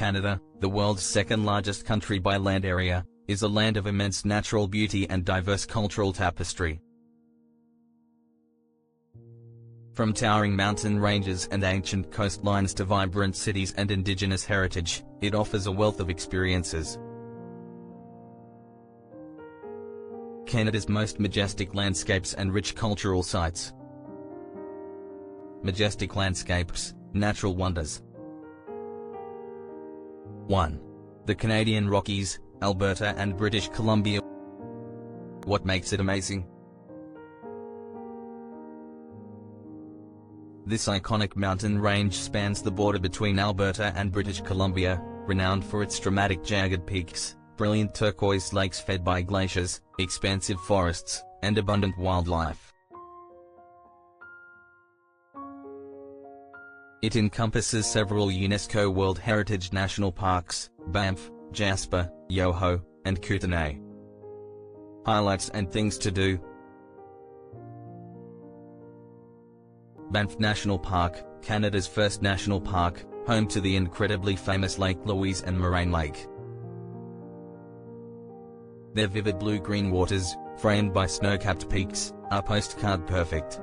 Canada, the world's second-largest country by land area, is a land of immense natural beauty and diverse cultural tapestry. From towering mountain ranges and ancient coastlines to vibrant cities and indigenous heritage, it offers a wealth of experiences. Canada's most majestic landscapes and rich cultural sites. Majestic landscapes, natural wonders. 1. The Canadian Rockies, Alberta and British Columbia. What makes it amazing? This iconic mountain range spans the border between Alberta and British Columbia, renowned for its dramatic jagged peaks, brilliant turquoise lakes fed by glaciers, expansive forests, and abundant wildlife. It encompasses several UNESCO World Heritage National Parks: Banff, Jasper, Yoho, and Kootenay. Highlights and things to do. Banff National Park, Canada's first national park, home to the incredibly famous Lake Louise and Moraine Lake. Their vivid blue-green waters, framed by snow-capped peaks, are postcard perfect.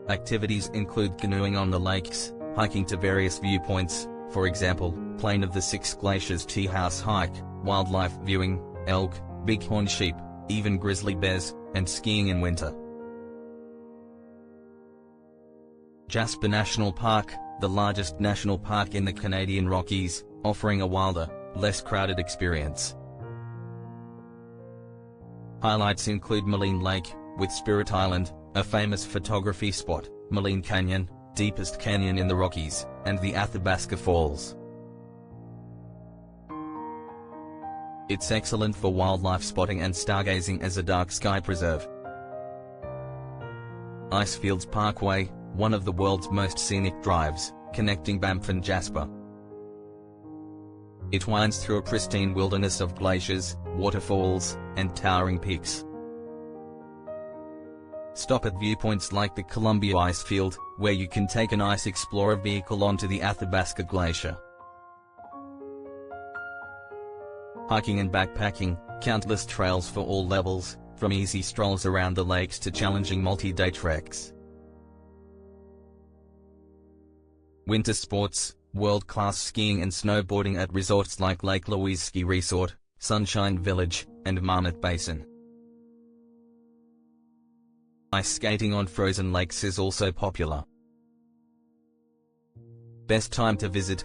Activities include canoeing on the lakes, hiking to various viewpoints, for example, Plain of the Six Glaciers Tea House hike, wildlife viewing, elk, bighorn sheep, even grizzly bears, and skiing in winter. Jasper National Park, the largest national park in the Canadian Rockies, offering a wilder, less crowded experience. Highlights include Maligne Lake, with Spirit Island, a famous photography spot, Maligne Canyon, deepest canyon in the Rockies, and the Athabasca Falls. It's excellent for wildlife spotting and stargazing as a dark sky preserve. Icefields Parkway, one of the world's most scenic drives, connecting Banff and Jasper. It winds through a pristine wilderness of glaciers, waterfalls, and towering peaks. Stop at viewpoints like the Columbia Icefield, where you can take an Ice Explorer vehicle onto the Athabasca Glacier. Hiking and backpacking, countless trails for all levels, from easy strolls around the lakes to challenging multi-day treks. Winter sports, world-class skiing and snowboarding at resorts like Lake Louise Ski Resort, Sunshine Village, and Marmot Basin. Ice skating on frozen lakes is also popular. Best time to visit: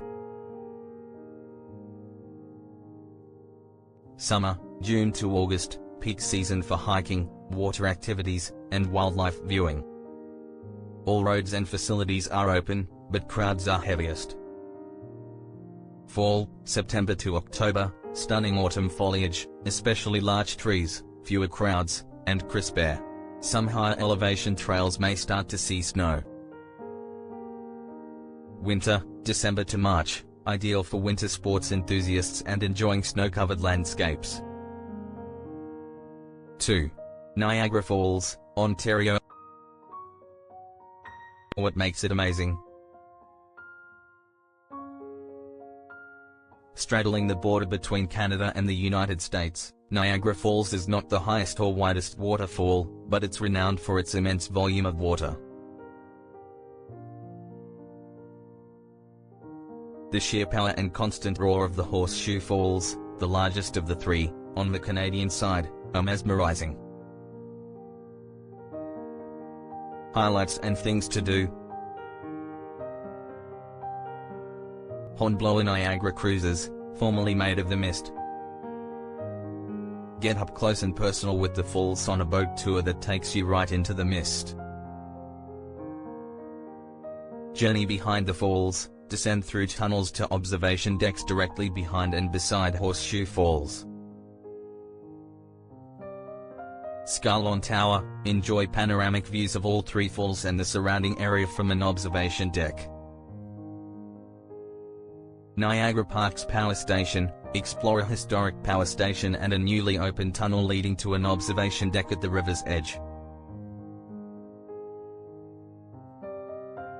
summer, June to August, peak season for hiking, water activities, and wildlife viewing. All roads and facilities are open, but crowds are heaviest. Fall, September to October, stunning autumn foliage, especially large trees, fewer crowds, and crisp air. Some higher elevation trails may start to see snow. Winter, December to March, ideal for winter sports enthusiasts and enjoying snow-covered landscapes. 2. Niagara Falls, Ontario. What makes it amazing? Straddling the border between Canada and the United States, Niagara Falls is not the highest or widest waterfall, but it's renowned for its immense volume of water. The sheer power and constant roar of the Horseshoe Falls, the largest of the three, on the Canadian side, are mesmerizing. Highlights and things to do. Hornblower Niagara Cruises, formerly made of the mist. Get up close and personal with the falls on a boat tour that takes you right into the mist. Journey behind the falls, descend through tunnels to observation decks directly behind and beside Horseshoe Falls. Skyline Tower, enjoy panoramic views of all three falls and the surrounding area from an observation deck. Niagara Parks Power Station, explore a historic power station and a newly opened tunnel leading to an observation deck at the river's edge.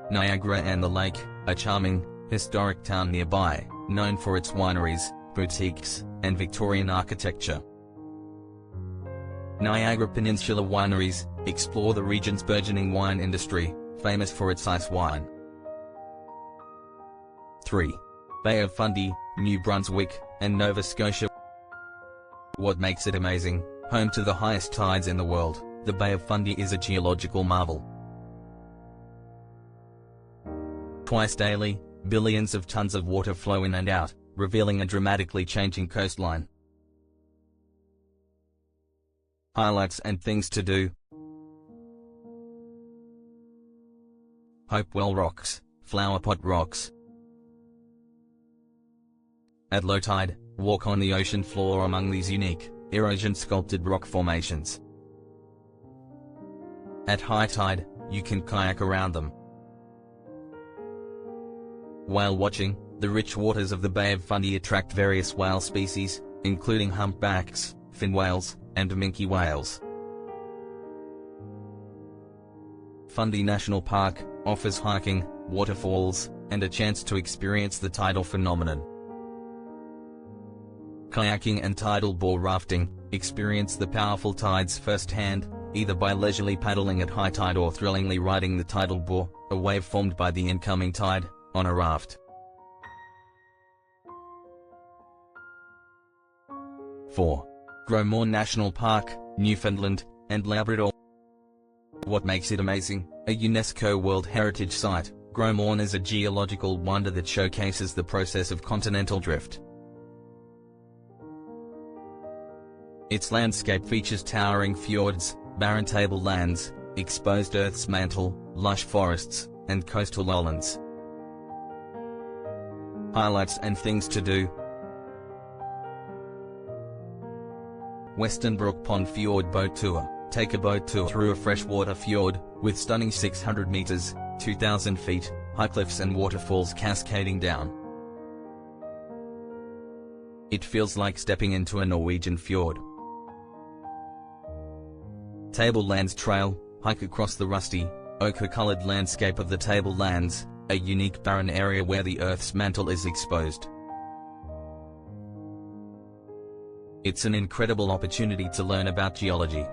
Niagara and the lake, a charming, historic town nearby, known for its wineries, boutiques, and Victorian architecture. Niagara Peninsula Wineries explore the region's burgeoning wine industry, famous for its ice wine. 3. Bay of Fundy, New Brunswick, and Nova Scotia. What makes it amazing? Home to the highest tides in the world, the Bay of Fundy is a geological marvel. Twice daily, billions of tons of water flow in and out, revealing a dramatically changing coastline. Highlights and things to do. Hopewell Rocks, Flower Pot Rocks. At low tide, walk on the ocean floor among these unique, erosion-sculpted rock formations. At high tide, you can kayak around them. Whale watching, the rich waters of the Bay of Fundy attract various whale species, including humpbacks, fin whales, and minke whales. Fundy National Park offers hiking, waterfalls, and a chance to experience the tidal phenomenon. Kayaking and tidal bore rafting, experience the powerful tides firsthand, either by leisurely paddling at high tide or thrillingly riding the tidal bore, a wave formed by the incoming tide, on a raft. 4. Gromore National Park, Newfoundland, and Labrador. What makes it amazing? A UNESCO World Heritage Site, Gromore is a geological wonder that showcases the process of continental drift. Its landscape features towering fjords, barren tablelands, exposed Earth's mantle, lush forests, and coastal lowlands. Highlights and things to do. Western Brook Pond Fjord Boat Tour. Take a boat tour through a freshwater fjord, with stunning 600 meters, 2,000 feet, high cliffs and waterfalls cascading down. It feels like stepping into a Norwegian fjord. Tablelands Trail, hike across the rusty, ochre-colored landscape of the Tablelands, a unique barren area where the Earth's mantle is exposed. It's an incredible opportunity to learn about geology.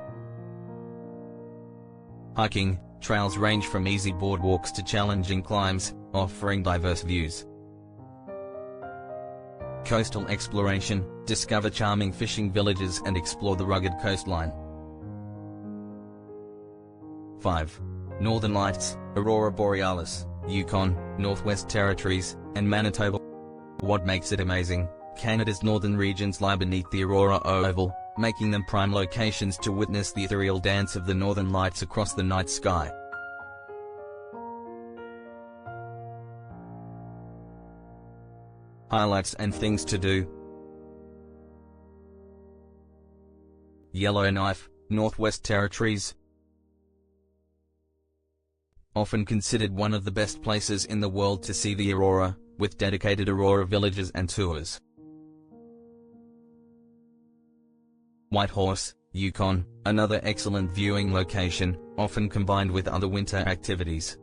Hiking trails range from easy boardwalks to challenging climbs, offering diverse views. Coastal exploration, discover charming fishing villages and explore the rugged coastline. 5. Northern Lights, Aurora Borealis, Yukon, Northwest Territories, and Manitoba. What makes it amazing? Canada's northern regions lie beneath the Aurora Oval, making them prime locations to witness the ethereal dance of the northern lights across the night sky. Highlights and things to do. Yellowknife, Northwest Territories. Often considered one of the best places in the world to see the aurora, with dedicated aurora villages and tours. Whitehorse, Yukon, another excellent viewing location, often combined with other winter activities.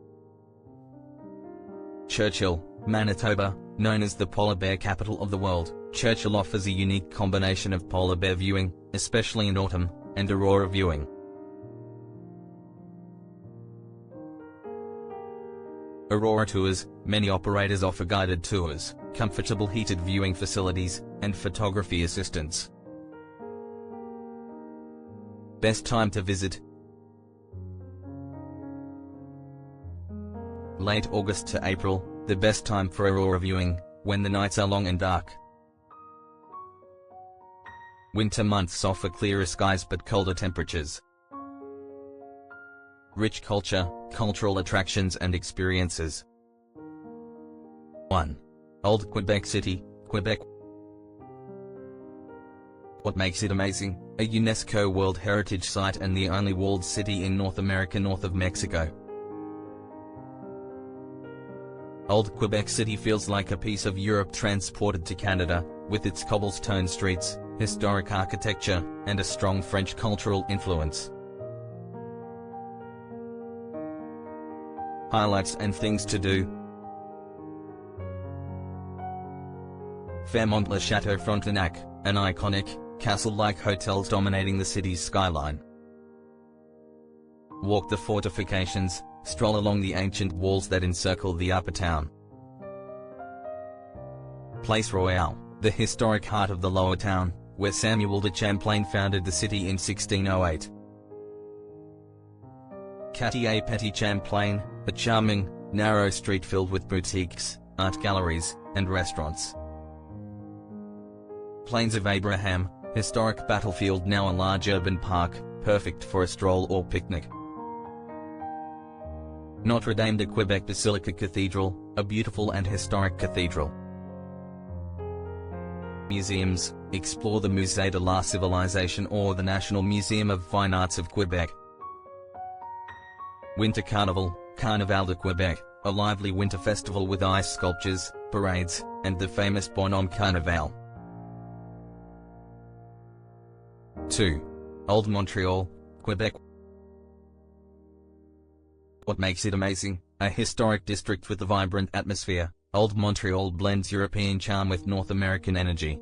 Churchill, Manitoba, known as the polar bear capital of the world, Churchill offers a unique combination of polar bear viewing, especially in autumn, and aurora viewing. Aurora Tours, many operators offer guided tours, comfortable heated viewing facilities, and photography assistance. Best time to visit. Late August to April, the best time for aurora viewing, when the nights are long and dark. Winter months offer clearer skies but colder temperatures. Rich culture, cultural attractions and experiences. 1. Old Quebec City, Quebec. What makes it amazing? A UNESCO World Heritage Site and the only walled city in North America north of Mexico. Old Quebec City feels like a piece of Europe transported to Canada, with its cobblestone streets, historic architecture, and a strong French cultural influence. Highlights and things to do. Fairmont-le-Château Frontenac, an iconic, castle-like hotel dominating the city's skyline. Walk the fortifications, stroll along the ancient walls that encircle the upper town. Place Royale, the historic heart of the lower town, where Samuel de Champlain founded the city in 1608. Quartier Petit Champlain, a charming, narrow street filled with boutiques, art galleries, and restaurants. Plains of Abraham, historic battlefield now a large urban park, perfect for a stroll or picnic. Notre Dame de Quebec Basilica Cathedral, a beautiful and historic cathedral. Museums, explore the Musée de la Civilisation or the National Museum of Fine Arts of Quebec. Winter Carnival, Carnaval de Quebec, a lively winter festival with ice sculptures, parades, and the famous Bonhomme Carnaval. 2. Old Montreal, Quebec. What makes it amazing? A historic district with a vibrant atmosphere, Old Montreal blends European charm with North American energy.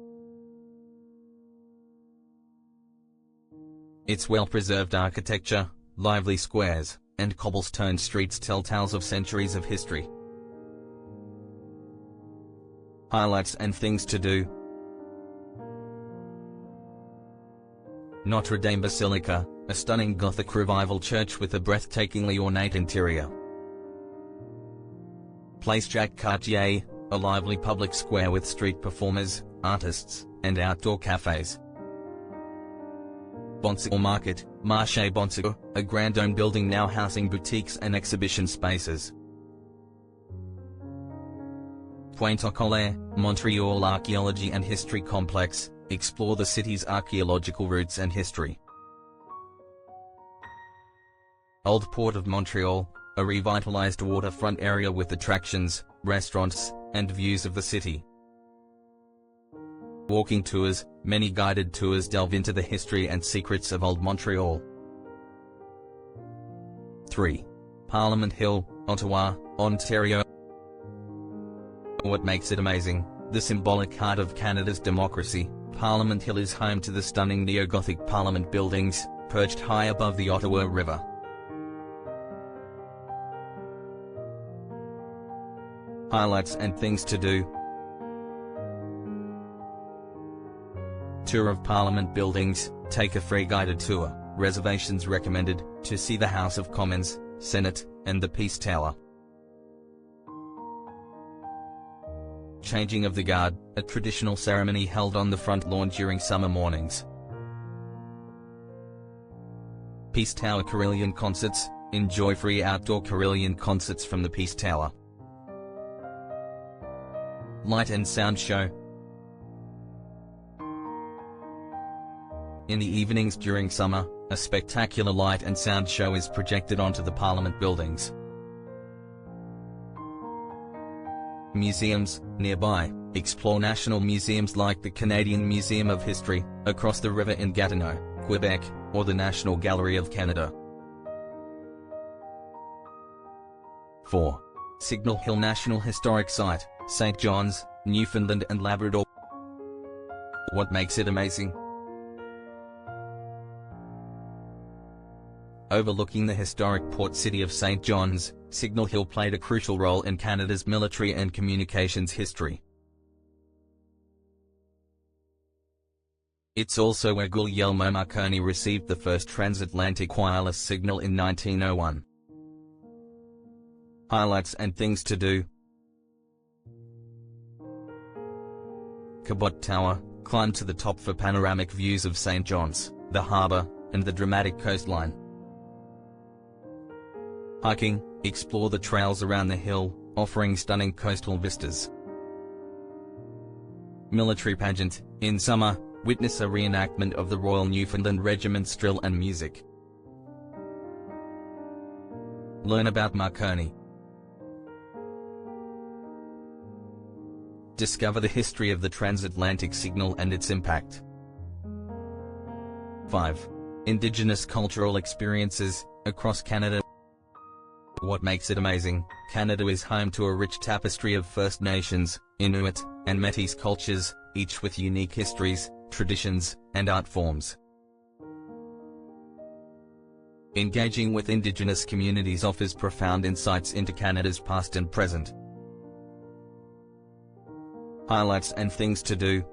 Its well-preserved architecture, lively squares, and cobblestone streets tell tales of centuries of history. Highlights and things to do. Notre Dame Basilica, a stunning Gothic Revival church with a breathtakingly ornate interior. Place Jacques Cartier, a lively public square with street performers, artists, and outdoor cafes. Bonsecours Market, Marché Bonsecours, a grand dome building now housing boutiques and exhibition spaces. Pointe-aux-Couleurs, Montreal Archaeology and History Complex, explore the city's archaeological roots and history. Old Port of Montreal, a revitalized waterfront area with attractions, restaurants, and views of the city. Walking tours, many guided tours delve into the history and secrets of Old Montreal. 3. Parliament Hill, Ottawa, Ontario. What makes it amazing? The symbolic heart of Canada's democracy, Parliament Hill is home to the stunning neo-Gothic Parliament buildings, perched high above the Ottawa River. Highlights and things to do. Tour of Parliament buildings, take a free guided tour, reservations recommended, to see the House of Commons, Senate, and the Peace Tower. Changing of the Guard, a traditional ceremony held on the front lawn during summer mornings. Peace Tower Carillon Concerts, enjoy free outdoor carillon concerts from the Peace Tower. Light and Sound Show. In the evenings during summer, a spectacular light and sound show is projected onto the Parliament buildings. Museums, nearby, explore national museums like the Canadian Museum of History, across the river in Gatineau, Quebec, or the National Gallery of Canada. 4. Signal Hill National Historic Site, St. John's, Newfoundland and Labrador. What makes it amazing? Overlooking the historic port city of St. John's, Signal Hill played a crucial role in Canada's military and communications history. It's also where Guglielmo Marconi received the first transatlantic wireless signal in 1901. Highlights and things to do. Cabot Tower, climb to the top for panoramic views of St. John's, the harbour, and the dramatic coastline. Hiking, explore the trails around the hill, offering stunning coastal vistas. Military pageant, in summer, witness a reenactment of the Royal Newfoundland Regiment's drill and music. Learn about Marconi. Discover the history of the transatlantic signal and its impact. 5. Indigenous cultural experiences, across Canada. What makes it amazing? Canada is home to a rich tapestry of First Nations, Inuit, and Métis cultures, each with unique histories, traditions, and art forms. Engaging with Indigenous communities offers profound insights into Canada's past and present. Highlights and things to do.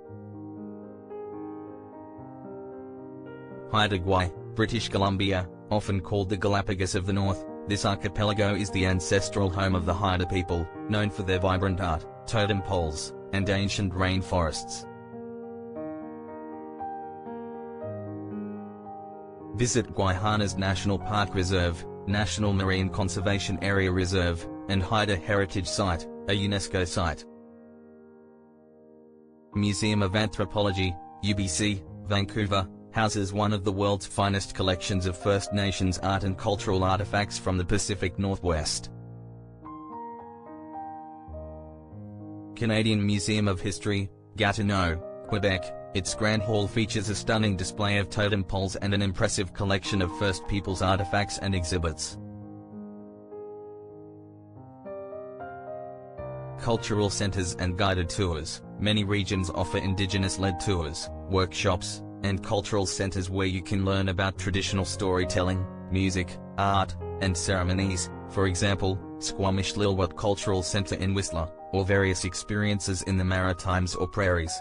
Haida Gwaii, British Columbia, often called the Galapagos of the North, this archipelago is the ancestral home of the Haida people, known for their vibrant art, totem poles, and ancient rainforests. Visit Guayhana's National Park Reserve, National Marine Conservation Area Reserve, and Haida Heritage Site, a UNESCO site. Museum of Anthropology, UBC, Vancouver, houses one of the world's finest collections of First Nations art and cultural artifacts from the Pacific Northwest. Canadian Museum of History, Gatineau, Quebec. Its Grand Hall features a stunning display of totem poles and an impressive collection of First Peoples artifacts and exhibits. Cultural centers and guided tours. Many regions offer Indigenous-led tours, workshops, and cultural centers where you can learn about traditional storytelling, music, art, and ceremonies, for example, Squamish-Lil'wat Cultural Center in Whistler, or various experiences in the Maritimes or Prairies.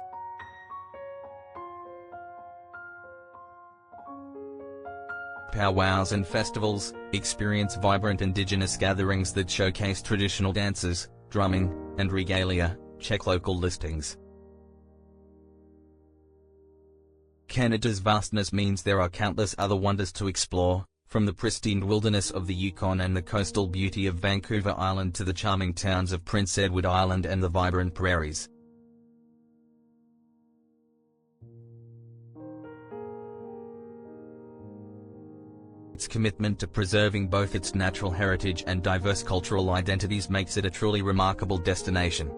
Powwows and festivals. Experience vibrant Indigenous gatherings that showcase traditional dances, drumming, and regalia. Check local listings. Canada's vastness means there are countless other wonders to explore, from the pristine wilderness of the Yukon and the coastal beauty of Vancouver Island to the charming towns of Prince Edward Island and the vibrant prairies. Its commitment to preserving both its natural heritage and diverse cultural identities makes it a truly remarkable destination.